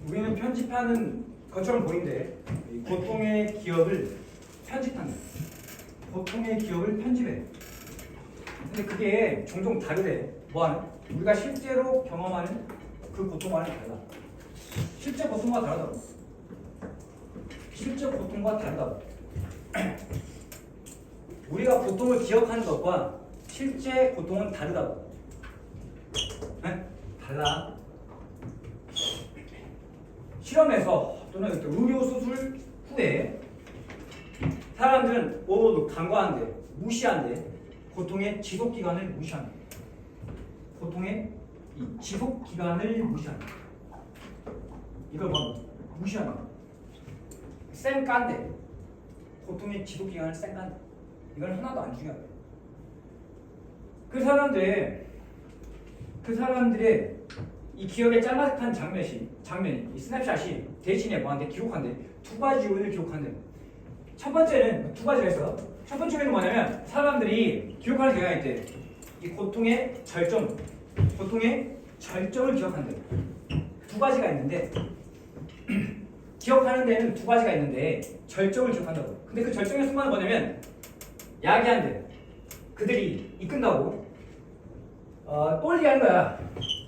우리는 편집하는 것처럼 보이는데 고통의 기억을 편집한다. 고통의 기억을 편집해. 근데 그게 종종 다르대. 뭐하는? 우리가 실제로 경험하는 그 고통과는 달라. 실제 고통과 다르다고. 실제 고통과 다르다고. 우리가 고통을 기억하는 것과 실제 고통은 다르다고. 네? 달라. 실험에서 또는 이렇게 의료 수술 후에 사람들은 간과한대, 무시한대. 고통의 지속 기간을 무시한대. 고통의 이 지속 기간을 무시한대. 이걸 뭐 무시한다. 쌩깐대. 고통의 지속 기간을 쌩깐대. 이건 하나도 안 중요하다. 그 사람들의 이 기억에 짤막한 장면이 이 스냅샷이 대신에 뭐한테 기록한대. 두 가지 요인을 기록한대. 첫 번째는 두 가지를 했어. 첫 번째 요인은 뭐냐면 사람들이 기억하는 경향이 있대. 이 고통의 절정을 기억한대. 두 가지가 있는데 기억하는 데는 두 가지가 있는데 절정을 기억한다고. 근데 그 절정의 순간은 뭐냐면 야기한대. 그들이 이끈다고 똘리 하는 거야.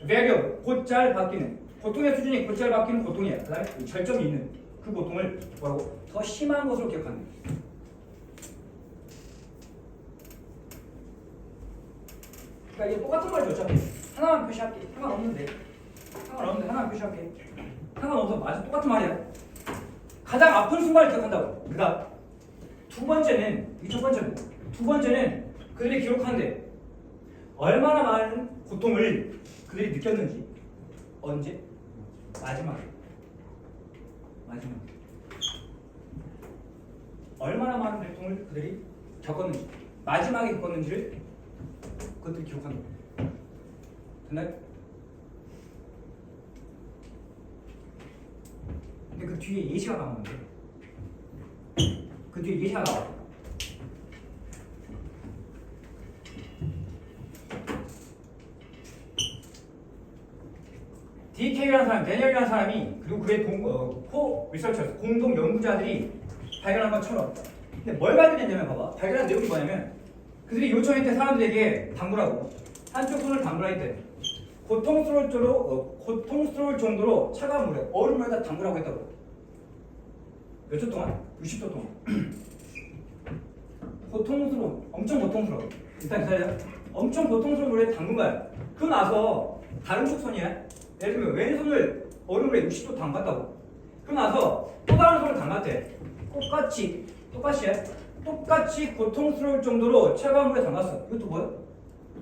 매력, 곧잘 바뀌는 고통의 수준이 곧잘 바뀌는 고통이야. 그다음에 절정이 있는 그 고통을 뭐라고? 더 심한 것으로 기억하는 거야. 그러니까 이게 똑같은 말이죠. 어차피 하나만 표시할게. 상관없는데 하나만 표시할게. 상관없어. 맞아. 똑같은 말이야. 가장 아픈 순간을 기억한다고. 그다음 두 번째는 그들이 기록하는데 얼마나 많은 고통을 그들이 느꼈는지. 언제? 마지막에. 얼마나 많은 고통을 그들이 겪었는지, 마지막에 겪었는지를 그것들이 기록하는 거예요. 됐나요? 근데 그 뒤에 예시가 나오는데 그 뒤에 예시가 나와. DK라는 사람, 데니얼이라는 사람이 그리고 그의 코 리서처 공동 연구자들이 발견한 것처럼. 근데 뭘 발견했냐면 봐봐. 발견한 내용이 뭐냐면 그들이 요청했대. 사람들에게 담그라고. 한쪽 손을 담그라 했대. 고통스러울 정도로 차가운 물에 얼음물에다 담그라고 했다고. 몇 초 동안? 60초 동안. 엄청 고통스러워. 일단 기다려. 엄청 고통스러운 물에 담근 거야. 그러고 나서 다른 쪽 손이야. 예를 들면 왼손을 얼음물에 60도 담갔다고. 그러고 나서 또 다른 손을 담갔대. 똑같이 고통스러울 정도로 차가운 물에 담갔어. 이것도 뭐야?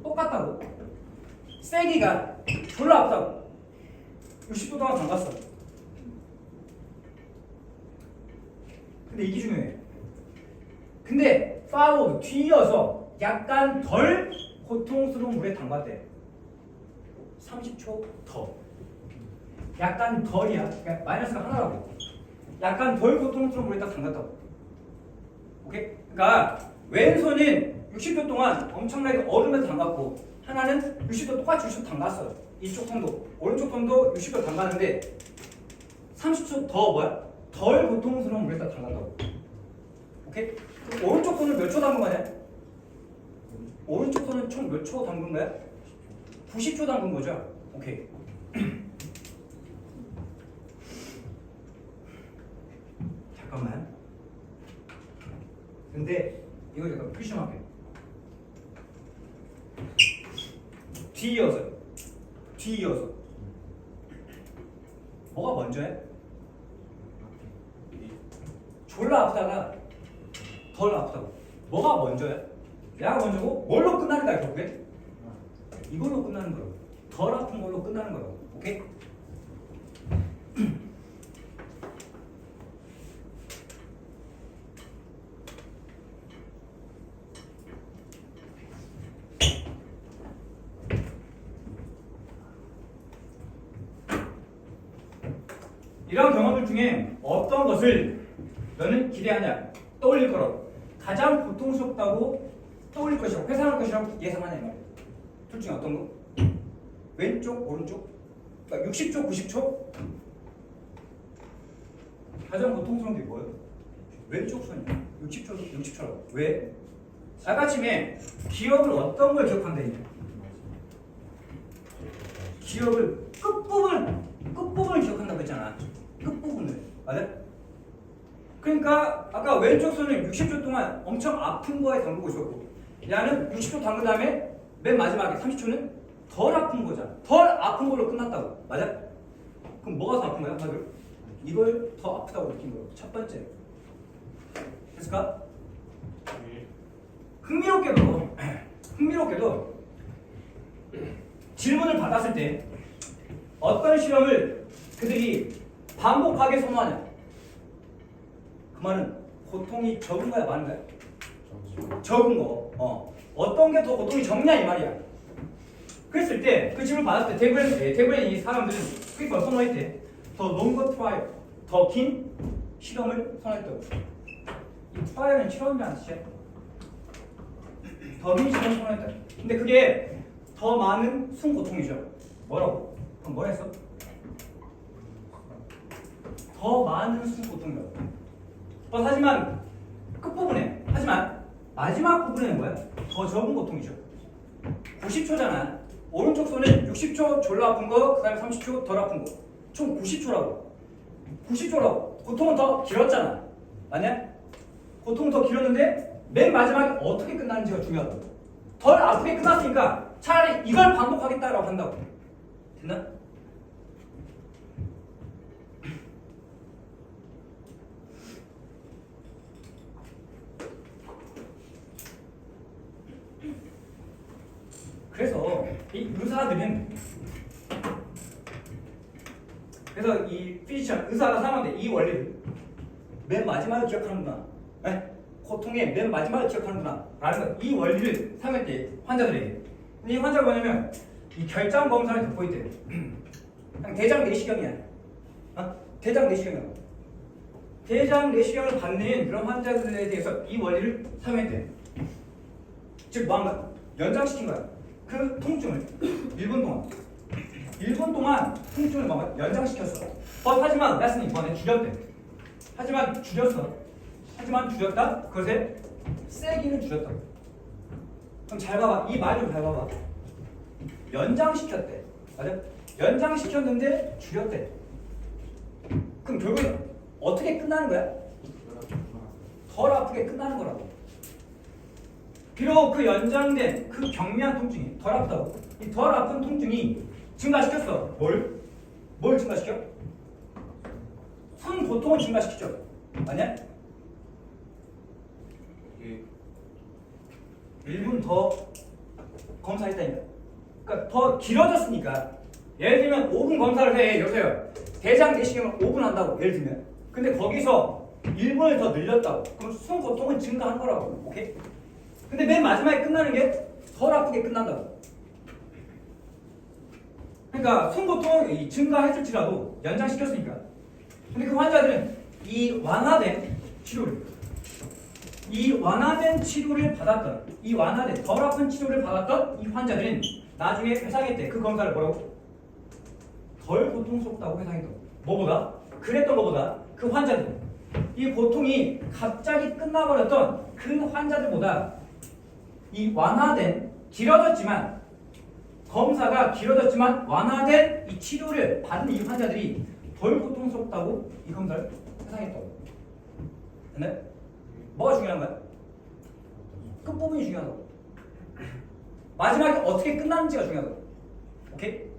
똑같다고. 세기가 졸라 아프다고. 60도 동안 담갔어. 근데 이게 중요해. 근데 뒤이어서 약간 덜 고통스러운 물에 담갔대. 30초 더. 약간 덜이야. 그러니까 마이너스가 하나라고. 약간 덜 고통스러운 물에 딱 담갔다고. 오케이? 그러니까 왼손은 60초 동안 엄청나게 얼음에 담갔고 하나는 60도 똑같이 60도 담갔어. 이쪽 손도 오른쪽 손도 60도 담갔는데 30초 더 뭐야? 덜 고통스러운 물에 딱 담갔다고. 오케이? 그럼 오른쪽 손을 몇 초 담근 거냐? 오른쪽 손은 총 몇 초 담근 거야? 90초 담근 거죠? 오케이. 잠깐만. 근데 이거 잠깐 표시 좀 할게. 뒤이어서 뭐가 먼저야? 졸라 아프다가 덜 아프다고. 뭐가 먼저야? 내가 먼저고 뭘로 끝나는 거야 결국에? 이걸로 끝나는 거라고. 덜 아픈 걸로 끝나는 거라고. 오케이? 이런 경험들 중에 어떤 것을 너는 기대하냐? 떠올릴 거라고. 가장 고통스럽다고 떠올릴 것이라고, 회상할 것이라고 예상하냐 이 말이야. 둘 중에 어떤 거? 왼쪽, 오른쪽? 그러니까 60초, 90초? 가장 고통스러운 게 뭐예요? 왼쪽 손이야. 60초라고. 왜? 아까쯤에 기억을 어떤 걸 기억한다니? 기억을 끝부분을 기억한다고 했잖아. 끝부분을. 맞아? 그러니까 아까 왼쪽 손을 60초 동안 엄청 아픈 거에 담그고 있었고 얘는 60초 담근 다음에 맨 마지막에 30초는 덜 아픈 거잖아. 덜 아픈 걸로 끝났다고. 맞아? 그럼 뭐가 더 아픈 거야? 한마디로? 이걸 더 아프다고 느낀 거예요. 첫 번째. 됐을까? 흥미롭게도 질문을 받았을 때 어떤 실험을 그들이 반복하게 선호하냐? 그 말은 고통이 적은 거야, 많은 거야? 적은 거. 어떤 게 더 고통이 적냐 이 말이야. 그랬을 때 그 질문을 받았을 때 대부분의 이 사람들은 그게 뭘 선호했대? 더 longer trial, 더 긴 실험을 선호했다고. 이 trial은 실험이라는 뜻이야. 더 긴 실험을 선호했다. 근데 그게 더 많은 순고통이죠. 뭐라고? 그럼 뭐 했어? 더 많은 순고통이라고. 하지만 끝부분에, 마지막 부분에는 뭐야? 더 적은 고통이죠. 90초잖아. 오른쪽 손은 60초 졸라 아픈 거, 그 다음에 30초 덜 아픈 거. 총 90초라고. 고통은 더 길었잖아. 맞냐? 고통은 더 길었는데 맨 마지막에 어떻게 끝나는지가 중요하다고. 덜 아프게 끝났으니까 차라리 이걸 반복하겠다라고 한다고. 됐나? 그래서 이 피지션 의사가 사람한테 이 원리를 맨 마지막을 기억하는구나. 네? 고통의 맨 마지막을 기억하는구나 라는 이 원리를 사용할 때 환자들에게. 근데 이 환자가 뭐냐면 이 결장 검사를 듣고 있대. 그냥 대장 내시경이야. 대장 내시경이야. 대장 내시경을 받는 그런 환자들에 대해서 이 원리를 사용했대. 즉 뭐 한 거야? 연장시킨 거야. 그 통증을 1분 동안 통증을 막 연장시켰어. 하지만 레슨이 이번에 줄였대. 하지만 줄였다. 그것에 세기는 줄였다. 그럼 잘 봐봐. 이 말 좀 잘 봐봐. 연장시켰대. 맞아? 연장시켰는데 줄였대. 그럼 결국엔 어떻게 끝나는 거야? 덜 아프게 끝나는 거라고. 비록 그 연장된 그 경미한 통증이 덜 아프다고. 이 덜 아픈 통증이 증가시켰어. 뭘 증가시켜? 손 고통을 증가시키죠. 맞냐? 1분 더 검사했다니까. 그러니까 더 길어졌으니까. 예를 들면 5분 검사를 해. 여보세요. 대장 내시경을 5분 한다고. 예를 들면. 근데 거기서 1분을 더 늘렸다고. 그럼 손 고통은 증가한 거라고. 오케이? 근데 맨 마지막에 끝나는 게 덜 아프게 끝난다고. 그러니까 손고통이 증가했을지라도 연장시켰으니까. 근데 그 환자들은 이 완화된 치료를 받았던, 이 완화된 덜 아픈 치료를 받았던 이 환자들은 나중에 회상했대. 그 검사를 뭐라고? 덜 고통스럽다고 회상했다고. 뭐보다? 그랬던 것보다 그 환자들, 이 고통이 갑자기 끝나버렸던 그 환자들보다 이 완화된, 검사가 길어졌지만 완화된 이 치료를 받은 이 환자들이 덜 고통스럽다고 이 검사를 회상했다고. 근데 뭐가 중요한 거야? 끝부분이 중요하다고. 마지막에 어떻게 끝나는지가 중요하다고. 오케이?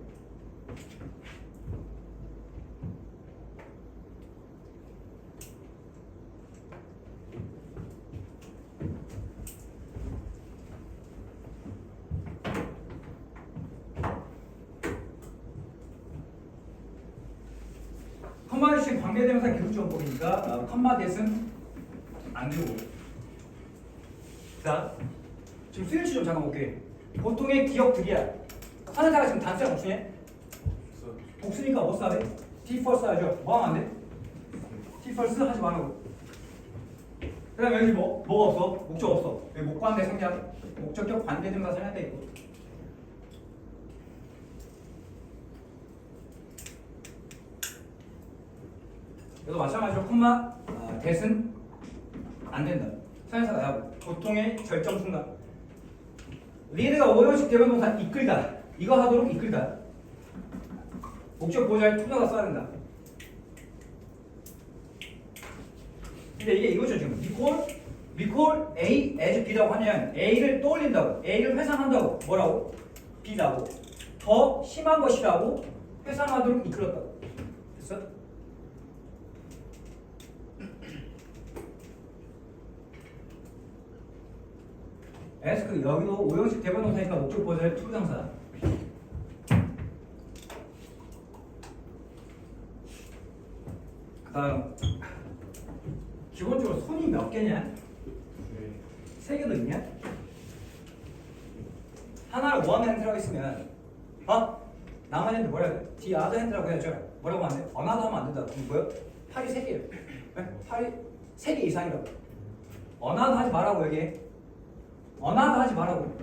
컴마디션 관계대명사 기술적법이니까 컴마댓은 안 되고. 자, 지금 수일치 좀 잠깐 볼게. 보통의 기억들이야. 하는 자가 지금 단수야, 복수냐? 복수니까 뭐 써야 돼? T-first 하죠. 뭐 하면 안 돼? T-first 하지 말라고. 그 다음에 여기 뭐가 없어? 목적 없어. 여기 목관대 생략, 목적격 관계대명사 생략돼 있고. 여기도 마찬가지로 콤마 대은 안 된다. 사연사 나하고 보통의 절정 순간. 리드가 오형식 대변 동사 이끌다. 이거 하도록 이끌다. 목적 보호자의 투자가 써야 된다. 근데 이게 이거죠 지금. recall A as B라고 하면 A를 떠올린다고, A를 회상한다고. 뭐라고? B라고. 더 심한 것이라고 회상하도록 이끌었다고. 됐어? S 여기도 오형식 대변 동사니까 목적 보호자의 투부정사. 그다음 기본적으로 손이 몇 개냐? 세 개도 있냐? 하나를 원 핸드라고 있으면 남은 핸드 뭐라 해야 돼? 디 아더 핸드라고 해야죠. 뭐라고 하면 안 돼? 어나더 하면 안 된다. 그럼 뭐야? 팔이 세 개예요. 팔이 세 개 이상이라고. 어나더 하지 말라고 얘기해. 어나더 하지 말라고.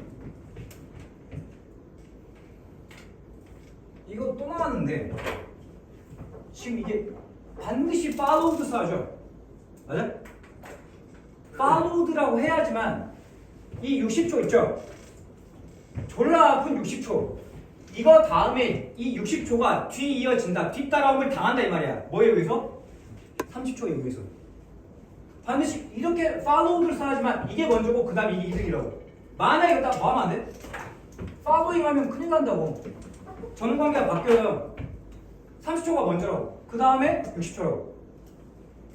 이거 또 나왔는데 지금 이게 반드시 followed 써야죠. 맞아? followed라고 해야지만 이 60초 있죠? 졸라 아픈 60초. 이거 다음에 이 60초가 뒤 이어진다. 뒤따라옴을 당한다 이 말이야. 뭐에 의해서? 30초에 의해서. 반드시 이렇게 followed를 써야지만 이게 먼저고 그 다음에 이게 2등이라고. 만약에 이거 딱 뭐 하면 안 돼? following 하면 큰일 난다고. 전관계가 바뀌어요. 30초가 먼저라고. 그 다음에 60초라고.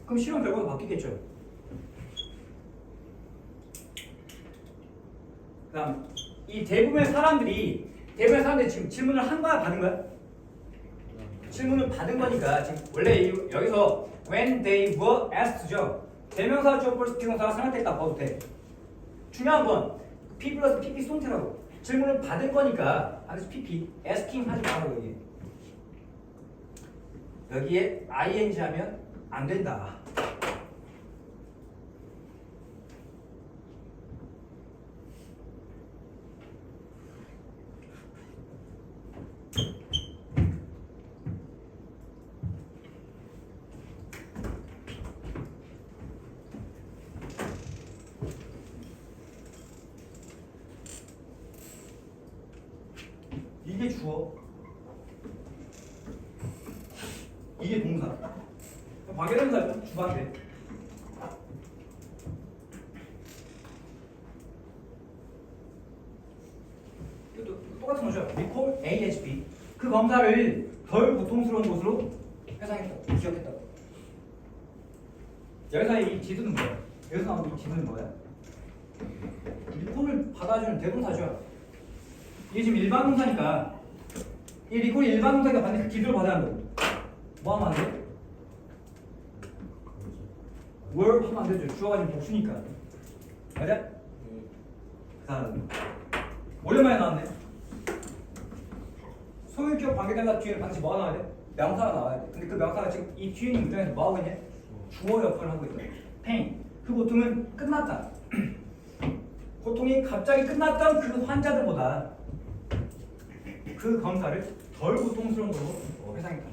그럼 실험 결과가 바뀌겠죠. 그 다음 이 대부분의 사람들이 지금 질문을 한 거야 받은 거야? 질문을 받은 거니까 지금 원래 여기서 when they were asked죠. 대명사 주어 플러스 비동사가 생략됐다 봐도 돼. 중요한 건 P 플러스 PP 손태라고. 질문을 받은 거니까 안에서 PP asking 하지 말라고 여기. 여기에 ing 하면 안 된다. 이게 주어, 이게 동사. 관계대명사 주반대. 이것도 똑같은 거죠. recall A as B. 그 검사를 덜 고통스러운 곳으로 회상했다, 기억했다. 여기서 이 지수는 뭐야? 여기서 나오는 이 지수는 뭐야? recall을 받아주는 대동사죠. 이게 지금 일반 동사니까 이 리콜이 일반 동사니까 반드시 기술을 받아야 한다고. 뭐 하면 안 돼? were 하면 안 되죠. 주어가 지금 복수니까. 맞아? 그 다음 오랜만에 나왔네. 소유격 관계대명사 뒤에는 반드시 뭐가 나와야 돼? 명사가 나와야 돼. 근데 그 명사가 지금 이 뒤에 있는 문장에서 뭐 하고 있냐? 주어 역할을 하고 있다. pain. 그 고통은 끝났다. 고통이 갑자기 끝났던 그 환자들보다 그 검사를 덜 고통스러운 걸로 회상했다.